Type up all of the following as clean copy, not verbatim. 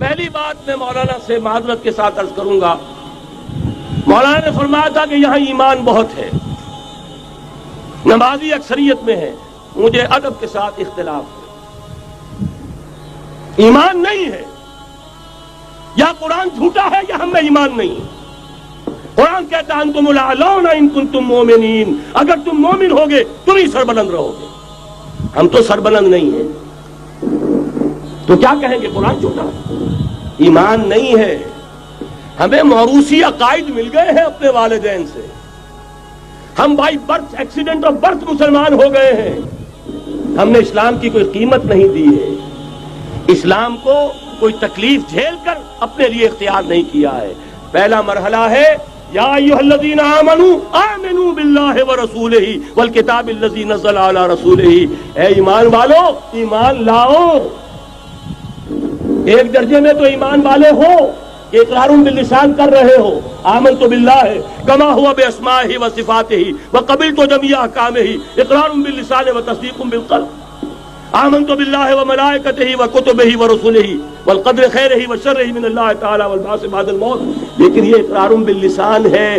پہلی بات میں مولانا سے معذرت کے ساتھ عرض کروں گا، مولانا نے فرمایا تھا کہ یہاں ایمان بہت ہے، نمازی اکثریت میں ہے، مجھے ادب کے ساتھ اختلاف ہے، ایمان نہیں ہے، یا قرآن جھوٹا ہے یا ہم میں ایمان نہیں ہے۔ قرآن کہتا ہے انتم الاعلون ان کنتم مومنین، اگر تم مومن ہوگے تم ہی سربلند رہو گے، ہم تو سربلند نہیں ہیں، تو کیا کہیں گے قرآن جھوٹا ہے؟ ایمان نہیں ہے۔ ہمیں موروثی عقائد مل گئے ہیں اپنے والدین سے، ہم by birth accident of birth مسلمان ہو گئے ہیں، ہم نے اسلام کی کوئی قیمت نہیں دی ہے، اسلام کو کوئی تکلیف جھیل کر اپنے لیے اختیار نہیں کیا ہے۔ پہلا مرحلہ ہے یا ایھا الذین آمنوا آمنوا باللہ ورسولہ والکتاب الذی نزل علی رسولہ، اے ایمان والو ایمان لاؤ۔ ایک درجے میں تو ایمان والے ہو کہ اقرار باللسان کر رہے ہو، آمنت باللہ کما ہوا باسمائہ وصفاتہ وقبلت جمیع احکامہ، اقرار باللسان وتصدیق بالقلب۔ آمنت باللہ وملائکتہ وکتبہ ورسلہ والقدر خیرہ وشرہ من اللہ تعالی والبعث بعد الموت، لیکن یہ اقرار باللسان ہے،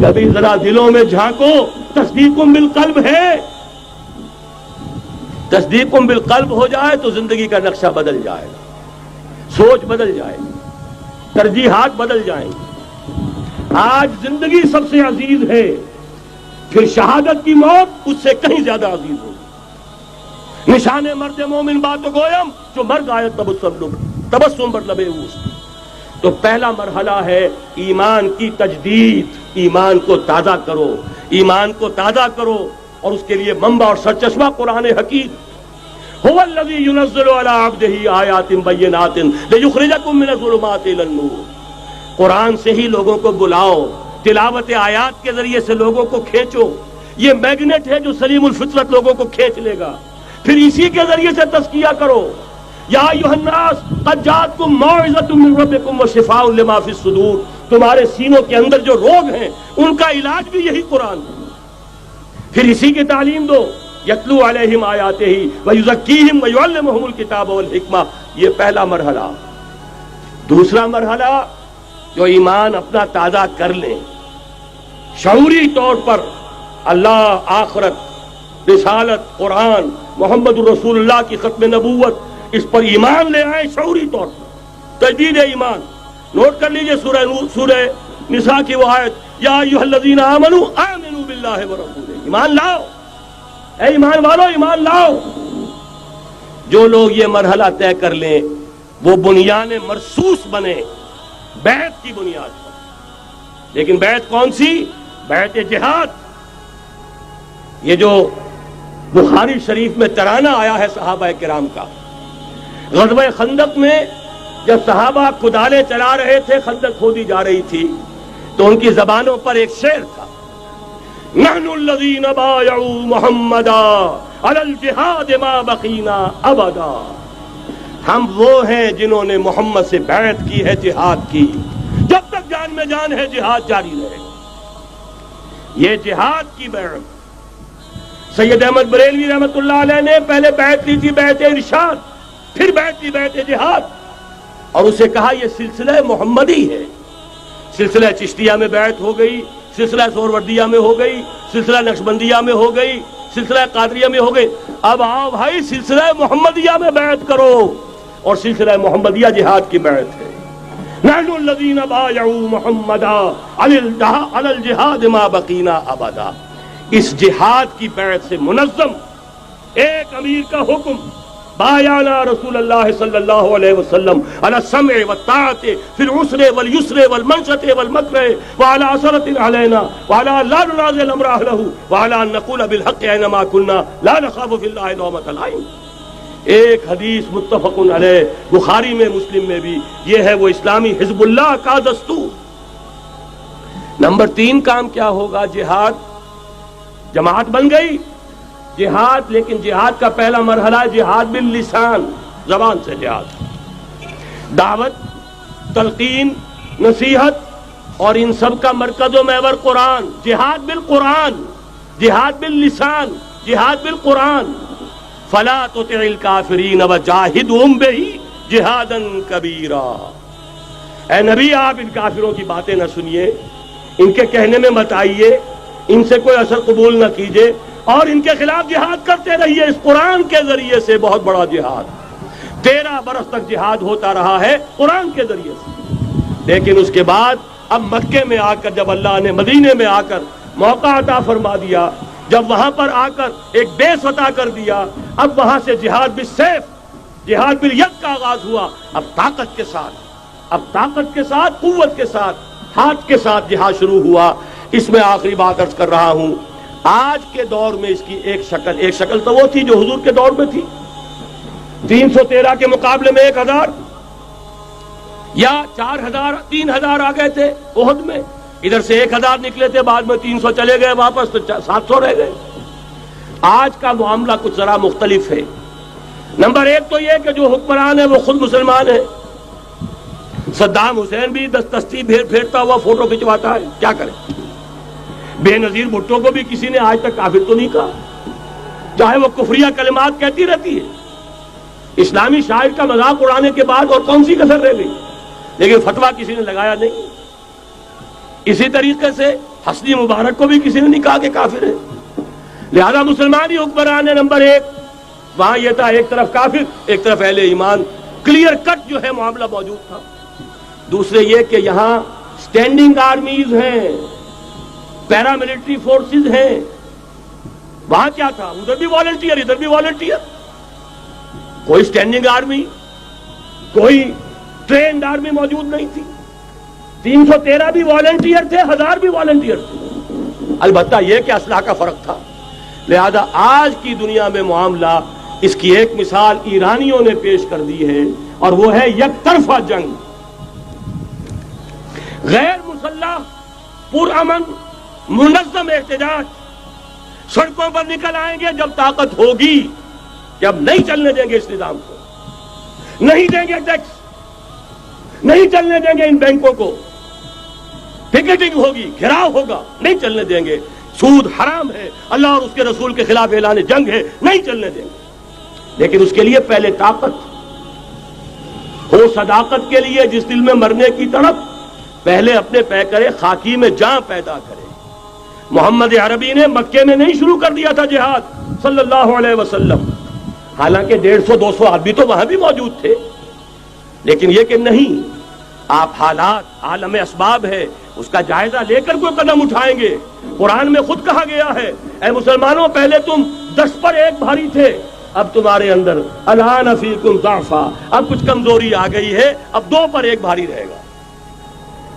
کبھی ذرا دلوں میں جھانکو، تصدیق بالقلب ہے۔ تصدیق بالقلب ہو جائے تو زندگی کا نقشہ بدل جائے گا، سوچ بدل جائے گی، ترجیحات بدل جائیں گی۔ آج زندگی سب سے عزیز ہے، پھر شہادت کی موت اس سے کہیں زیادہ عزیز ہوگی۔ نشان مرد مومن بات گویم جو مر گایت تبسم بر لبے اوست۔ تو پہلا مرحلہ ہے ایمان کی تجدید، ایمان کو تازہ کرو، ایمان کو تازہ کرو، اور اس کے لیے منبع اور سرچشمہ قرآن حکیم۔ هو الذی ينزل علی عبدہ آیات بینات لیخرجکم من الظلمات الی النور۔ قرآن سے ہی لوگوں کو بلاؤ، تلاوت آیات کے ذریعے سے لوگوں کو کھینچو، یہ میگنیٹ ہے جو سلیم الفطرت لوگوں کو کھینچ لے گا، پھر اسی کے ذریعے سے تزکیہ کرو۔ یا ایھا الناس قد جاءتکم موعظۃ من ربکم وشفاء لما فی الصدور، تمہارے سینوں کے اندر جو روگ ہیں ان کا علاج بھی یہی قرآن ہے، پھر اسی کی تعلیم دو۔ یتلو علیہم آیاتہ ویزکیہم ویعلمہم الکتاب والحکمہ، یہ پہلا مرحلہ۔ دوسرا مرحلہ جو ایمان اپنا تازہ کر لیں، شعوری طور پر اللہ، آخرت، رسالت، قرآن، محمد الرسول اللہ کی ختم نبوت، اس پر ایمان لے آئیں شعوری طور پر، تجدید ایمان۔ نوٹ کر لیجئے سورہ نساء کی وہ آیت، یا ایھا الذین آمنوا آمنوا باللہ ورسولہ، ایمان لاؤ، اے ایمان والو ایمان لاؤ۔ جو لوگ یہ مرحلہ طے کر لیں وہ بنیان مرصوص بنے بیعت کی بنیاد پر۔ لیکن بیعت کون سی؟ بیعت جہاد۔ یہ جو بخاری شریف میں ترانہ آیا ہے صحابہ کرام کا، غزوہ خندق میں جب صحابہ کدالیں چلا رہے تھے، خندق کھودی جا رہی تھی، تو ان کی زبانوں پر ایک شعر تھا، نحن الذین بایعوا محمدا علی الجہاد ما بقینا ابدا، ہم وہ ہیں جنہوں نے محمد سے بیعت کی ہے جہاد کی، جب تک جان میں جان ہے جہاد جاری رہے گا۔ یہ جہاد کی بیعت۔ سید احمد بریلوی رحمۃ اللہ علیہ نے پہلے بیعت لی تھی بیعت ارشاد، پھر بیعت لی بیعت جہاد، اور اسے کہا یہ سلسلہ محمدی ہے۔ سلسلہ چشتیہ میں بیعت ہو گئی، سلسلہ سہروردیہ میں ہو گئی، سلسلہ نقشبندیہ میں ہو گئی، سلسلہ قادریہ میں ہو گئی، اب آؤ بھائی سلسلہ محمدیہ میں بیعت کرو، اور سلسلہ محمدیہ جہاد کی بیعت ہے۔ نحن الذین بایعوا محمدا علی الجہاد ما بقینا ابدا۔ اس جہاد کی بیعت سے منظم ایک امیر کا حکم، بایعنا رسول اللہ صلی اللہ علیہ وسلم علی السمع والطاعۃ فی العسر والیسر والمنشط والمکرہ وعلی اثرۃ علینا وعلی لا ننازع الامر اہلہ وعلی ان نقول بالحق اینما کنا لا نخاف فی اللہ لومۃ لائم۔ ایک حدیث متفق علیہ، بخاری میں، مسلم میں بھی، یہ ہے وہ اسلامی حزب اللہ کا دستور۔ نمبر 3 کام کیا ہوگا؟ جہاد، جماعت بن گئی جہاد، لیکن جہاد کا پہلا مرحلہ ہے جہاد باللسان، زبان سے جہاد، دعوت، تلقین، نصیحت، اور ان سب کا مرکز و محور قرآن۔ جہاد بالقرآن، جہاد باللسان، جہاد بالقرآن۔ فلا تطع الکافرین وجاہدہم بہ جہادا کبیرا۔ اے نبی آپ ان کافروں کی باتیں نہ سنیے، ان کے کہنے میں مت آئیے، ان سے کوئی اثر قبول نہ کیجیے، اور ان کے خلاف جہاد کرتے رہیے اس قرآن کے ذریعے سے۔ بہت بڑا جہاد 13 برس تک جہاد ہوتا رہا ہے قرآن کے ذریعے سے۔ لیکن اس کے بعد اب مکے میں آ کر، جب اللہ نے مدینے میں آ کر موقع عطا فرما دیا، جب وہاں پر آ کر ایک بیس عطا کر دیا، اب وہاں سے جہاد بالسیف، جہاد بالید کا آغاز ہوا۔ اب طاقت کے ساتھ، قوت کے ساتھ، ہاتھ کے ساتھ جہاد شروع ہوا۔ اس میں آخری بات عرض کر رہا ہوں، آج کے دور میں اس کی ایک شکل تو وہ تھی جو حضور کے دور میں تھی، 313 کے مقابلے میں 1000 یا 4000 3000 آ گئے تھے احد میں، ادھر سے 1000 نکلے تھے، بعد میں 300 چلے گئے واپس، تو 700 رہ گئے۔ آج کا معاملہ کچھ ذرا مختلف ہے۔ نمبر 1 تو یہ کہ جو حکمران ہے وہ خود مسلمان ہے۔ صدام حسین بھی دستی پھیرتا ہوا فوٹو کھنچواتا ہے، کیا کرے؟ بے نظیر بھٹو کو بھی کسی نے آج تک کافر تو نہیں کہا، چاہے وہ کفریہ کلمات کہتی رہتی ہے۔ اسلامی شاعر کا مذاق اڑانے کے بعد اور کون سی کسر رہ گئی؟ لیکن فتویٰ کسی نے لگایا نہیں۔ اسی طریقے سے حسنی مبارک کو بھی کسی نے نہیں کہا کہ کافر ہے۔ لہذا مسلمان ہی حکمران ہے نمبر 1۔ وہاں یہ تھا ایک طرف کافر، ایک طرف اہل ایمان، کلیئر کٹ جو ہے معاملہ موجود تھا۔ دوسرے یہ کہ یہاں سٹینڈنگ آرمیز ہیں، پیراملٹری فورسز ہیں۔ وہاں کیا تھا؟ ادھر بھی والنٹیئر، ادھر بھی والنٹیئر۔ کوئی سٹینڈنگ آرمی، کوئی ٹرینڈ آرمی موجود نہیں تھی۔ 313 بھی والنٹیئر تھے، 1000 بھی والنٹیئر تھے۔ البتہ یہ کہ اسلحہ کا فرق تھا۔ لہذا آج کی دنیا میں معاملہ، اس کی ایک مثال ایرانیوں نے پیش کر دی ہے، اور وہ ہے یک طرفہ جنگ، غیر مسلح، پرامن، منظم احتجاج۔ سڑکوں پر نکل آئیں گے جب طاقت ہوگی کہ اب نہیں چلنے دیں گے اس نظام کو، نہیں دیں گے ٹیکس، نہیں چلنے دیں گے ان بینکوں کو، پکیٹنگ ہوگی، گھراؤ ہوگا، نہیں چلنے دیں گے، سود حرام ہے، اللہ اور اس کے رسول کے خلاف اعلان جنگ ہے، نہیں چلنے دیں گے۔ لیکن اس کے لیے پہلے طاقت ہو، صداقت کے لیے جس دل میں مرنے کی طرف، پہلے اپنے پیکرے خاکی میں جاں پیدا کرے۔ محمد عربی نے مکے میں نہیں شروع کر دیا تھا جہاد صلی اللہ علیہ وسلم، حالانکہ 150-200 آدمی تو وہاں بھی موجود تھے، لیکن یہ کہ نہیں، آپ حالات، عالم اسباب ہے، اس کا جائزہ لے کر کوئی قدم اٹھائیں گے۔ قرآن میں خود کہا گیا ہے، اے مسلمانوں، پہلے تم 10 پر 1 بھاری تھے، اب تمہارے اندر الآن فیکم ضعفا، اب کچھ کمزوری آ گئی ہے، اب 2 پر 1 بھاری رہے گا۔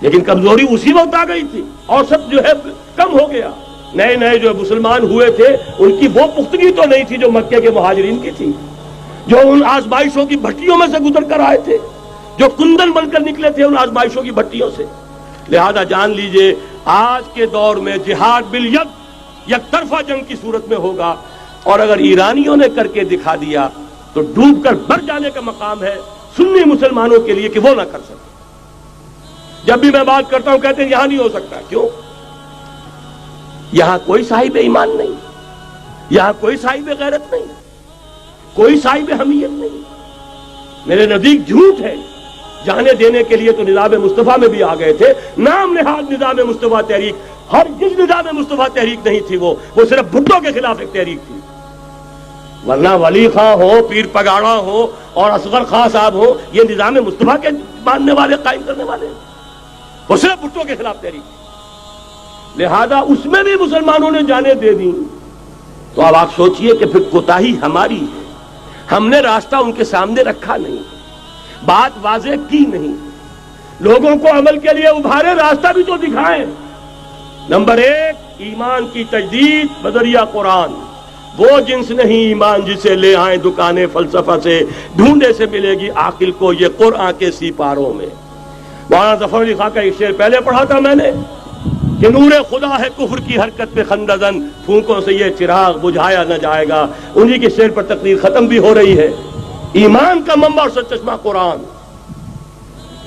لیکن کمزوری اسی وقت آ گئی تھی، اوسط جو ہے کم ہو گیا۔ نئے جو مسلمان ہوئے تھے ان کی وہ پختگی تو نہیں تھی جو مکے کے مہاجرین کی تھی، جو ان آزمائشوں کی بھٹیوں میں سے گزر کر آئے تھے، جو کندن بن کر نکلے تھے ان آزمائشوں کی بھٹیوں سے۔ لہذا جان لیجئے آج کے دور میں جہاد بالید، یک طرفہ جنگ کی صورت میں ہوگا، اور اگر ایرانیوں نے کر کے دکھا دیا تو ڈوب کر مر جانے کا مقام ہے سنی مسلمانوں کے لیے کہ وہ نہ کر سکے۔ جب بھی میں بات کرتا ہوں کہتے ہیں یہاں نہیں ہو سکتا، کیوں؟ یہاں کوئی صاحب ایمان نہیں، یہاں کوئی صاحب غیرت نہیں، کوئی صاحب حمیت نہیں۔ میرے نزدیک جھوٹ ہے۔ جانے دینے کے لیے تو نظام مصطفیٰ میں بھی آ گئے تھے، نام نہاد نظام مصطفیٰ تحریک، ہر جس نظام مصطفیٰ تحریک نہیں تھی، وہ صرف بھٹو کے خلاف ایک تحریک تھی، ورنہ ولی خاں ہو، پیر پگاڑا ہو اور اصغر خاں صاحب ہو، یہ نظام مصطفیٰ کے ماننے والے، قائم کرنے والے، وہ صرف بھٹو کے خلاف تحریک تھی۔ لہذا اس میں بھی مسلمانوں نے جانیں دے دی، تو اب آپ سوچئے کہ پھر کوتاہی ہماری ہے، ہم نے راستہ ان کے سامنے رکھا نہیں، بات واضح کی نہیں، لوگوں کو عمل کے لیے ابھارے، راستہ بھی تو دکھائیں۔ نمبر 1، ایمان کی تجدید بذریعہ قرآن۔ وہ جنس نہیں ایمان جسے لے آئیں دکانیں فلسفہ سے، ڈھونڈے سے ملے گی عاقل کو یہ قرآن کے سیپاروں میں۔ مولانا ظفر علی خاں کا ایک شعر پہلے پڑھا تھا میں نے کہ نور خدا ہے کفر کی حرکت پہ خندزن، پھونکوں سے یہ چراغ بجھایا نہ جائے گا۔ انہی کے شعر پر تقریر ختم بھی ہو رہی ہے۔ ایمان کا منبع اور سرچشمہ قرآن۔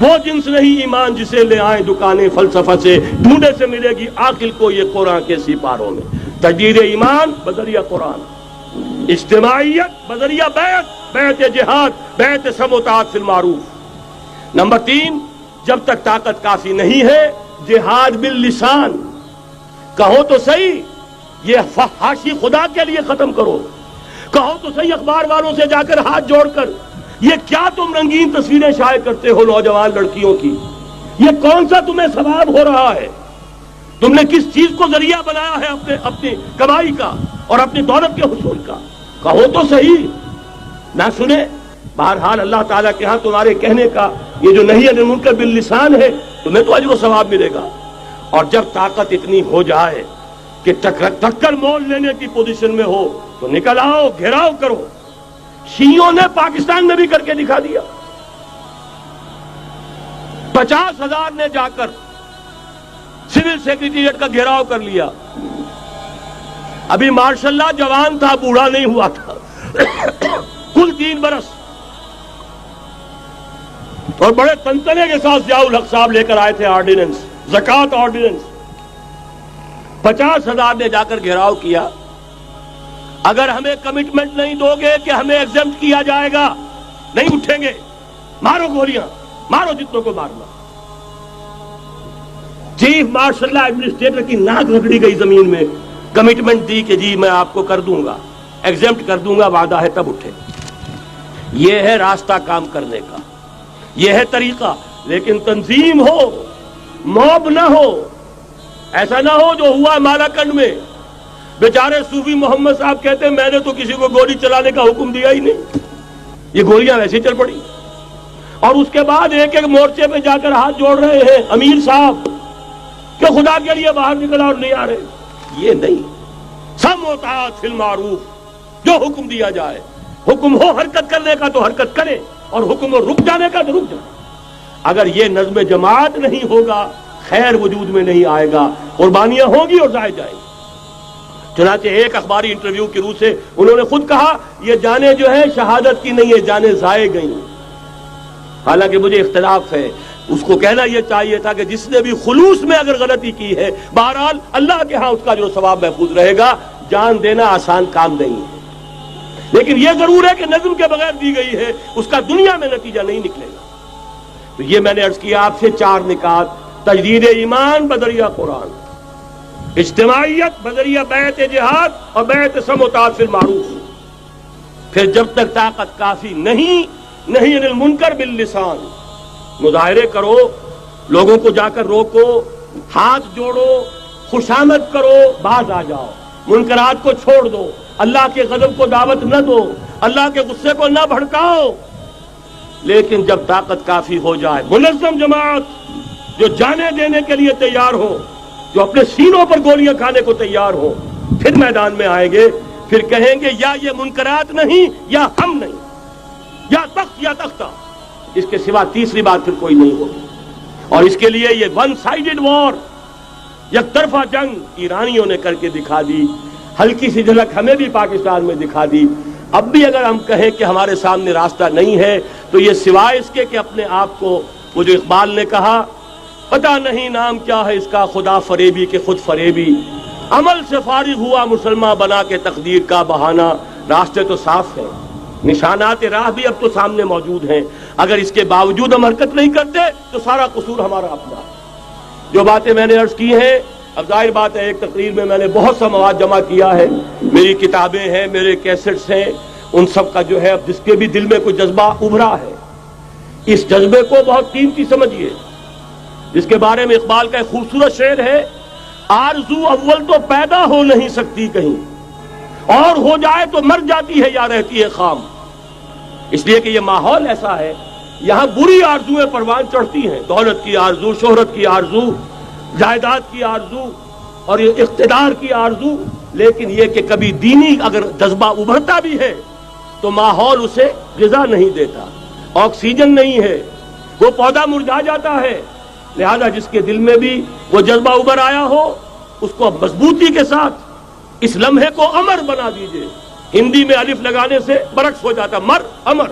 وہ جنس نہیں ایمان جسے لے آئیں دکانیں فلسفہ سے، ڈھونڈے سے ملے گی عاقل کو یہ قرآن کے سیپاروں میں۔ تجدید ایمان بذریعہ قرآن، اجتماعیت بذریعہ بیعت، بیعت جہاد، بیعت سمع و اطاعت فی المعروف۔ نمبر 3، جب تک طاقت کافی نہیں ہے جہاد باللسان، کہو تو صحیح یہ فحاشی خدا کے لیے ختم کرو، کہو تو صحیح اخبار والوں سے جا کر ہاتھ جوڑ کر یہ کیا تم رنگین تصویریں شائع کرتے ہو نوجوان لڑکیوں کی، یہ کون سا تمہیں ثواب ہو رہا ہے، تم نے کس چیز کو ذریعہ بنایا ہے اپنی کمائی کا اور اپنی دولت کے حصول کا، کہو تو صحیح نہ سنے۔ بہرحال اللہ تعالیٰ کے ہاں تمہارے کہنے کا یہ جو نہی عن المنکر باللسان ہے تمہیں تو اجر و ثواب ملے گا۔ اور جب طاقت اتنی ہو جائے کہ ٹکر مول لینے کی پوزیشن میں ہو تو نکل آؤ، گھیراؤ کرو۔ شیعوں نے پاکستان میں بھی کر کے دکھا دیا، 50,000 نے جا کر سول سیکریٹریٹ کا گھیراؤ کر لیا۔ ابھی ماشاء اللہ جوان تھا، بوڑھا نہیں ہوا تھا، کل 3 برس، اور بڑے تنتنے کے ساتھ ضیاء الحق صاحب لے کر آئے تھے آرڈیننس، زکوٰۃ آرڈیننس۔ 50,000 نے جا کر گھیراؤ کیا۔ اگر ہمیں کمٹمنٹ نہیں دو گے کہ ہمیں ایگزمپٹ کیا جائے گا، نہیں اٹھیں گے، مارو گولیاں، مارو جتنوں کو مارنا۔ چیف مارشل اللہ ایڈمنسٹریٹر کی ناک رگڑی گئی زمین میں، کمٹمنٹ دی کہ جی میں آپ کو کر دوں گا، ایگزمپٹ کر دوں گا، وعدہ ہے، تب اٹھے۔ یہ ہے راستہ کام کرنے کا، یہ ہے طریقہ، لیکن تنظیم ہو، موب نہ ہو۔ ایسا نہ ہو جو ہوا مالاکنڈ میں، بیچارے صوفی محمد صاحب کہتے ہیں میں نے تو کسی کو گولی چلانے کا حکم دیا ہی نہیں، یہ گولیاں ویسے چل پڑی، اور اس کے بعد ایک ایک مورچے پہ جا کر ہاتھ جوڑ رہے ہیں امیر صاحب کہ خدا کے لیے باہر نکلا اور نہیں آ رہے۔ یہ نہیں، سمع و اطاعت فی المعروف، جو حکم دیا جائے، حکم ہو حرکت کرنے کا تو حرکت کرے، اور حکم ہو رک جانے کا تو رک جائے۔ اگر یہ نظم جماعت نہیں ہوگا خیر وجود میں نہیں آئے گا، قربانیاں ہوں گی اور ضائع جائیں گی۔ چنانچہ ایک اخباری انٹرویو کی روح سے انہوں نے خود کہا یہ جانیں جو ہیں شہادت کی نہیں، یہ جانیں ضائع گئیں۔ حالانکہ مجھے اختلاف ہے، اس کو کہنا یہ چاہیے تھا کہ جس نے بھی خلوص میں اگر غلطی کی ہے بہرحال اللہ کے ہاں اس کا جو ثواب محفوظ رہے گا، جان دینا آسان کام نہیں ہے، لیکن یہ ضرور ہے کہ نظم کے بغیر دی گئی ہے اس کا دنیا میں نتیجہ نہیں نکلے گا۔ تو یہ میں نے عرض کیا آپ سے 4 نکات: تجدید ایمان بذریعہ قرآن، اجتماعیت بذریعہ بیعت جہاد اور بیعت سمع و اطاعت فی المعروف۔ پھر جب تک طاقت کافی نہیں، نہی عن المنکر باللسان، مظاہرے کرو، لوگوں کو جا کر روکو، ہاتھ جوڑو، خوشامد کرو، باز آ جاؤ، منکرات کو چھوڑ دو، اللہ کے غضب کو دعوت نہ دو، اللہ کے غصے کو نہ بھڑکاؤ۔ لیکن جب طاقت کافی ہو جائے، منظم جماعت جو جانے دینے کے لیے تیار ہو، جو اپنے سینوں پر گولیاں کھانے کو تیار ہو، پھر میدان میں آئیں گے، پھر کہیں گے یا یہ منکرات نہیں یا ہم نہیں، یا تخت یا تختہ، اس کے سوا تیسری بات پھر کوئی نہیں ہوگی۔ اور اس کے لیے یہ ون سائیڈڈ وار، یک طرفہ جنگ ایرانیوں نے کر کے دکھا دی، ہلکی سی جھلک ہمیں بھی پاکستان میں دکھا دی۔ اب بھی اگر ہم کہیں کہ ہمارے سامنے راستہ نہیں ہے تو یہ سوائے اس کے کہ اپنے آپ کو، وہ جو اقبال نے کہا پتہ نہیں نام کیا ہے اس کا، خدا فریبی کہ خود فریبی، عمل سے فارغ ہوا مسلمان بنا کے تقدیر کا بہانہ۔ راستے تو صاف ہیں، نشانات راہ بھی اب تو سامنے موجود ہیں، اگر اس کے باوجود ہم حرکت نہیں کرتے تو سارا قصور ہمارا اپنا۔ جو باتیں میں نے عرض کی ہیں، اب ظاہر بات ہے ایک تقریر میں میں نے بہت سا مواد جمع کیا ہے، میری کتابیں ہیں، میرے کیسٹس ہیں، ان سب کا جو ہے اب جس کے بھی دل میں کوئی جذبہ ابھرا ہے، اس جذبے کو بہت قیمتی سمجھیے، جس کے بارے میں اقبال کا ایک خوبصورت شعر ہے: آرزو اول تو پیدا ہو نہیں سکتی کہیں، اور ہو جائے تو مر جاتی ہے یا رہتی ہے خام۔ اس لیے کہ یہ ماحول ایسا ہے، یہاں بری آرزویں پروان چڑھتی ہیں، دولت کی آرزو، شہرت کی آرزو، جائیداد کی آرزو اور اقتدار کی آرزو، لیکن یہ کہ کبھی دینی اگر جذبہ ابھرتا بھی ہے تو ماحول اسے غذا نہیں دیتا، آکسیجن نہیں ہے، وہ پودا مرجھا جاتا ہے۔ لہذا جس کے دل میں بھی وہ جذبہ ابھر آیا ہو اس کو مضبوطی کے ساتھ اس لمحے کو امر بنا دیجئے۔ ہندی میں الف لگانے سے برعکس ہو جاتا، مر امر،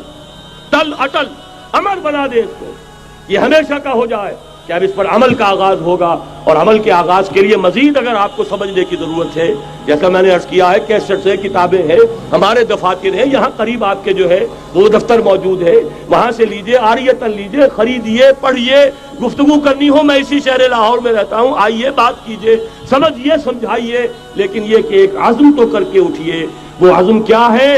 تل اٹل، امر بنا دے اس کو، یہ ہمیشہ کا ہو جائے۔ کہ اب اس پر عمل کا آغاز ہوگا، اور عمل کے آغاز کے لیے مزید اگر آپ کو سمجھنے کی ضرورت ہے، جیسا میں نے عرض کیا ہے، کیسٹ سے کتابیں ہیں، ہمارے دفاتر ہیں، یہاں قریب آپ کے جو ہے وہ دفتر موجود ہے، وہاں سے لیجئے، عاریتاً لیجئے، خریدیے، پڑھیے، گفتگو کرنی ہو، میں اسی شہر لاہور میں رہتا ہوں، آئیے، بات کیجئے، سمجھیے، سمجھائیے، لیکن یہ کہ ایک عزم تو کر کے اٹھیے۔ وہ عزم کیا ہے؟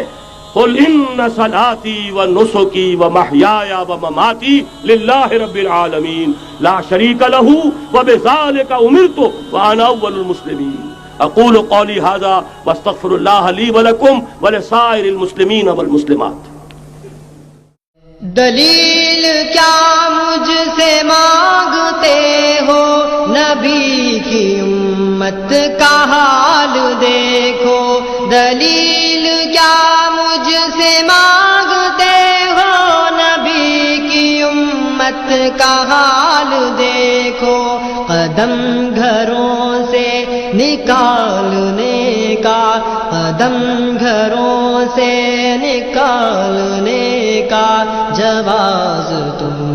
قل ان صلاتي ونسكي ومحياي ومماتي لله رب العالمين لا شريك له وبذلك امرت وانا اول المسلمين اقول قولي هذا واستغفر الله لي ولكم ولسائر المسلمين والمسلمات۔ دلیل کیا مجھ سے مانگتے ہو، نبی کی امت کا حال دیکھو۔ دلیل کیا مجھ سے مانگتے ہو، نبی کی امت کا حال دیکھو۔ قدم گھروں سے نکالنے کا، قدم گھروں سے نکالنے کا جواز تم